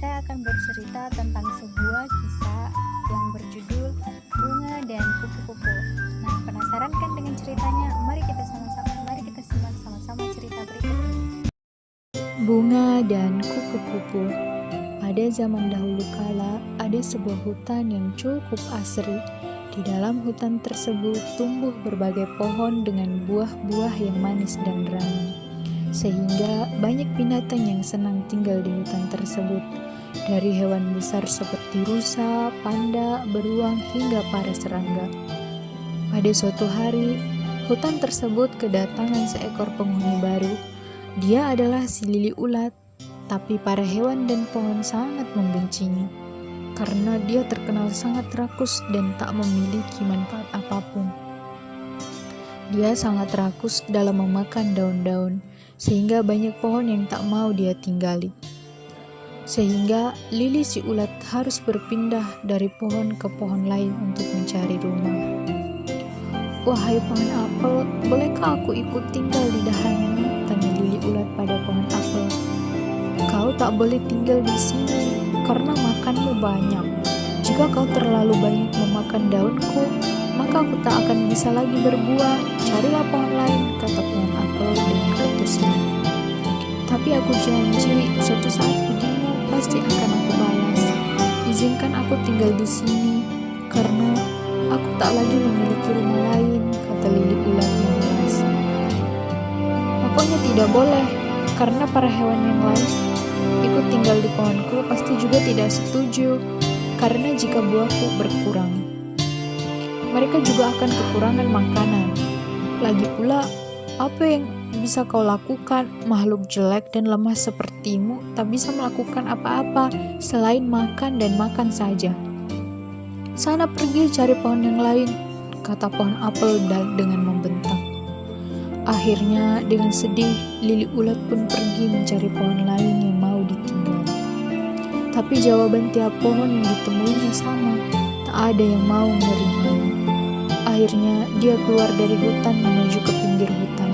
saya akan bercerita tentang sebuah kisah yang berjudul Bunga dan Kupu-Kupu. Nah, penasaran kan dengan ceritanya? Mari kita simak sama-sama cerita berikut ini. Bunga dan kupu-kupu. Pada zaman dahulu kala, ada sebuah hutan yang cukup asri. Di dalam hutan tersebut tumbuh berbagai pohon dengan buah-buah yang manis dan ranum. Sehingga banyak binatang yang senang tinggal di hutan tersebut. Dari hewan besar seperti rusa, panda, beruang, hingga para serangga. Pada suatu hari, hutan tersebut kedatangan seekor penghuni baru. Dia adalah si lili ulat, tapi para hewan dan pohon sangat membencinya karena dia terkenal sangat rakus dan tak memiliki manfaat apapun. Dia sangat rakus dalam memakan daun-daun, sehingga banyak pohon yang tak mau dia tinggali. Sehingga lili si ulat harus berpindah dari pohon ke pohon lain untuk mencari rumah. "Wahai pohon apel, bolehkah aku ikut tinggal di dahanmu?" tanya lili ulat pada pohon apel. "Kau tak boleh tinggal di sini karena makanmu banyak. Jika kau terlalu banyak memakan daunku, maka aku tak akan bisa lagi berbuah. Carilah pohon lain," kata pohon apel dengan ketusnya. "Tapi aku janji, suatu saat budimu pasti akan aku balas. Izinkan aku tinggal di sini karena aku tak lagi memiliki rumah lain," kata lili ulat yang malas. "Pokoknya tidak boleh, karena para hewan yang lain ikut tinggal di pohonku pasti juga tidak setuju, karena jika buahku berkurang, mereka juga akan kekurangan makanan. Lagi pula, apa yang bisa kau lakukan? Makhluk jelek dan lemah sepertimu tak bisa melakukan apa-apa selain makan dan makan saja. Sana pergi cari pohon yang lain," kata pohon apel dengan membentak. Akhirnya dengan sedih, lili ulat pun pergi mencari pohon lain yang mau ditinggal. Tapi jawaban tiap pohon yang ditemuinya sama, tak ada yang mau menerimanya. Akhirnya dia keluar dari hutan menuju ke pinggir hutan.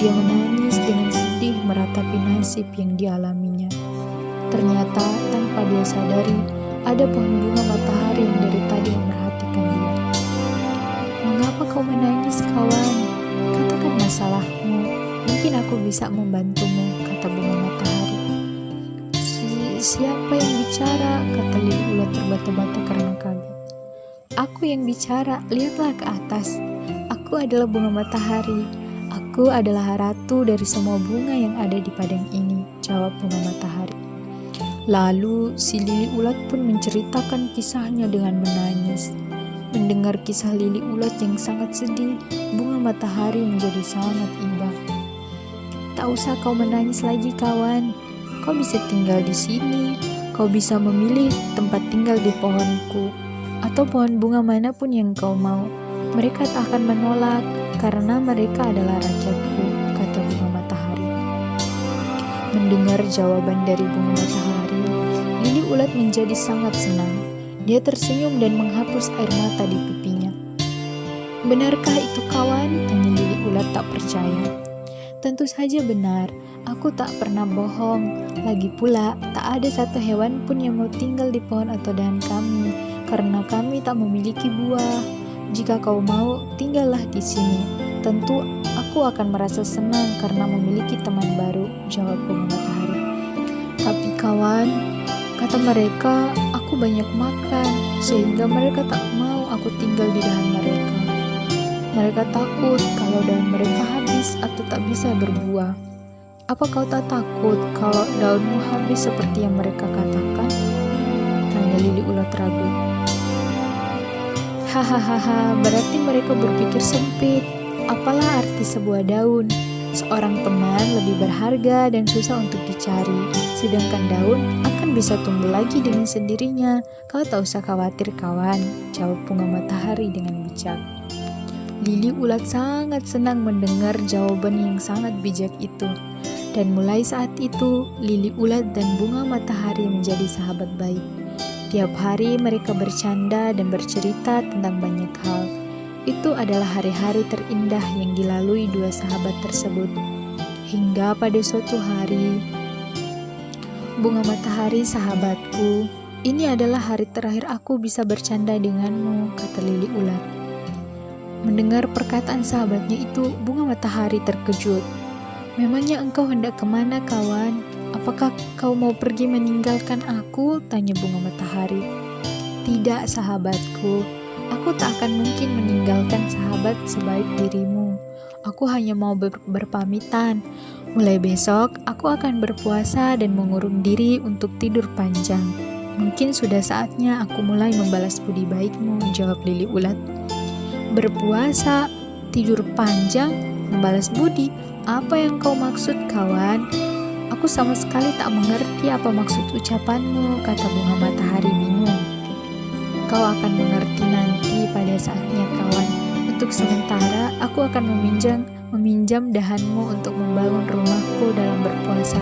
Dia menangis dengan sedih meratapi nasib yang dialaminya. Ternyata tanpa dia sadari, ada pohon bunga matahari yang dari tadi memerhatikan dia. "Mengapa kau menangis, kawan? Katakan masalahmu, mungkin aku bisa membantumu," kata bunga matahari. Siapa yang bicara?" kata lili ulat terbata-bata karena kaget. "Aku yang bicara, lihatlah ke atas. Aku adalah bunga matahari. Aku adalah ratu dari semua bunga yang ada di padang ini," jawab bunga matahari. Lalu si lili ulat pun menceritakan kisahnya dengan menangis. Mendengar kisah lili ulat yang sangat sedih, bunga matahari menjadi sangat iba. "Tak usah kau menangis lagi, kawan. Kau bisa tinggal di sini. Kau bisa memilih tempat tinggal di pohonku atau pohon bunga manapun yang kau mau. Mereka tak akan menolak karena mereka adalah rakyatku," kata bunga matahari. Mendengar jawaban dari bunga matahari, lili ulat menjadi sangat senang. Dia tersenyum dan menghapus air mata di pipinya. "Benarkah itu, kawan?" tanya lili ulat tak percaya. "Tentu saja benar. Aku tak pernah bohong. Lagi pula, tak ada satu hewan pun yang mau tinggal di pohon atau dahan kami, karena kami tak memiliki buah. Jika kau mau, tinggallah di sini. Tentu aku akan merasa senang karena memiliki teman baru," jawab bunga matahari. "Tapi kawan," kata mereka, "aku banyak makan, sehingga mereka tak mau aku tinggal di dahan mereka. Mereka takut kalau daun mereka habis atau tak bisa berbuah. Apa kau tak takut kalau daunmu habis seperti yang mereka katakan?" tanya lili ulat ragu. "Hahaha, berarti mereka berpikir sempit. Apalah arti sebuah daun? Seorang teman lebih berharga dan susah untuk dicari, sedangkan daun akan bisa tumbuh lagi dengan sendirinya. Kau tak usah khawatir, kawan," jawab bunga matahari dengan bijak. Lili ulat sangat senang mendengar jawaban yang sangat bijak itu. Dan mulai saat itu, lili ulat dan bunga matahari menjadi sahabat baik. Tiap hari mereka bercanda dan bercerita tentang banyak hal. Itu adalah hari-hari terindah yang dilalui dua sahabat tersebut. Hingga pada suatu hari, Bunga matahari sahabatku, ini adalah hari terakhir aku bisa bercanda denganmu, kata lili ulat. Mendengar perkataan sahabatnya itu, bunga matahari terkejut. Memangnya engkau hendak kemana, kawan? Apakah kau mau pergi meninggalkan aku? Tanya bunga matahari. Tidak, sahabatku. Aku tak akan mungkin meninggalkan sahabat sebaik dirimu. Aku hanya mau berpamitan. Mulai besok, aku akan berpuasa dan mengurung diri untuk tidur panjang. Mungkin sudah saatnya aku mulai membalas budi baikmu, jawab lili ulat. Berpuasa, tidur panjang, membalas budi. Apa yang kau maksud, kawan? Aku sama sekali tak mengerti apa maksud ucapanmu, kata bunga matahari bingung. Kau akan mengerti nanti pada saatnya, kawan. Untuk sementara, aku akan meminjam dahanmu untuk membangun rumahku dalam berpuasa.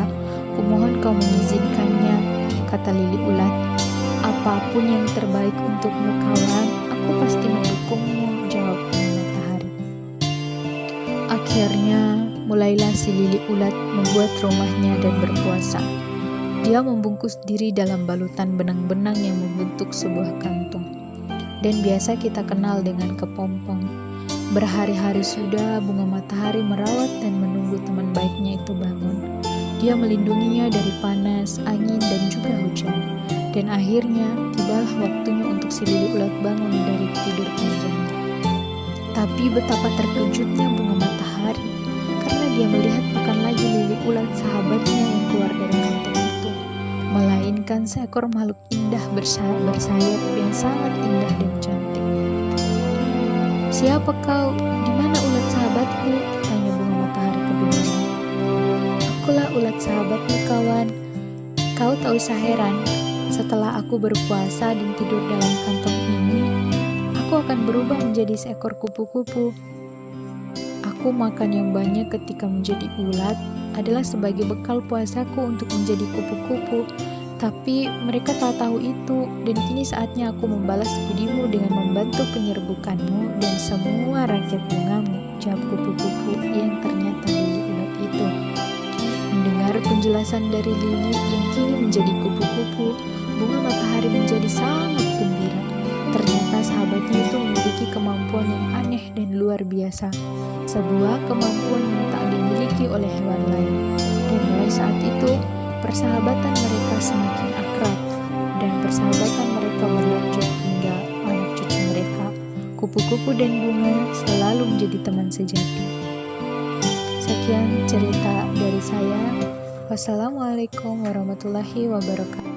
Kumohon kau mengizinkannya, kata lili ulat. Apapun yang terbaik untukmu, kawan, aku pasti mendukungmu, jawab bunga matahari. Akhirnya, mulailah si lili ulat membuat rumahnya dan berpuasa. Dia membungkus diri dalam balutan benang-benang yang membentuk sebuah kantung. Dan biasa kita kenal dengan kepompong. Berhari-hari sudah bunga matahari merawat dan menunggu teman baiknya itu bangun. Dia melindunginya dari panas, angin, dan juga hujan. Dan akhirnya tibalah waktunya untuk si lili ulat bangun dari tidur panjangnya. Tapi betapa terkejutnya bunga matahari, karena dia melihat bukan lagi lili ulat sahabatnya yang keluar dari kantong itu, melainkan seekor makhluk indah bersayap yang sangat indah dan cantik. Siapa kau? Di mana ulat sahabatku? Tanya bunga matahari kebingungan. Akulah ulat sahabatmu, kawan. Kau tak usah heran. Setelah aku berpuasa dan tidur dalam kantong ini, aku akan berubah menjadi seekor kupu-kupu. Aku makan yang banyak ketika menjadi ulat adalah sebagai bekal puasaku untuk menjadi kupu-kupu. Tapi mereka tak tahu itu, dan kini saatnya aku membalas budimu dengan membantu penyerbukanmu dan semua rakyat bungamu, jawab kupu-kupu yang ternyata lili ulat itu. Mendengar penjelasan dari lili yang kini menjadi kupu-kupu, bunga matahari menjadi sangat gembira. Ternyata sahabatnya itu memiliki kemampuan yang aneh dan luar biasa, sebuah kemampuan yang tak dimiliki oleh hewan lain. Dan mulai saat itu, persahabatan mereka semakin akrab, dan persahabatan mereka berlanjut hingga anak cucu mereka. Kupu-kupu dan bunga selalu menjadi teman sejati. Sekian cerita dari saya. Wassalamualaikum warahmatullahi wabarakatuh.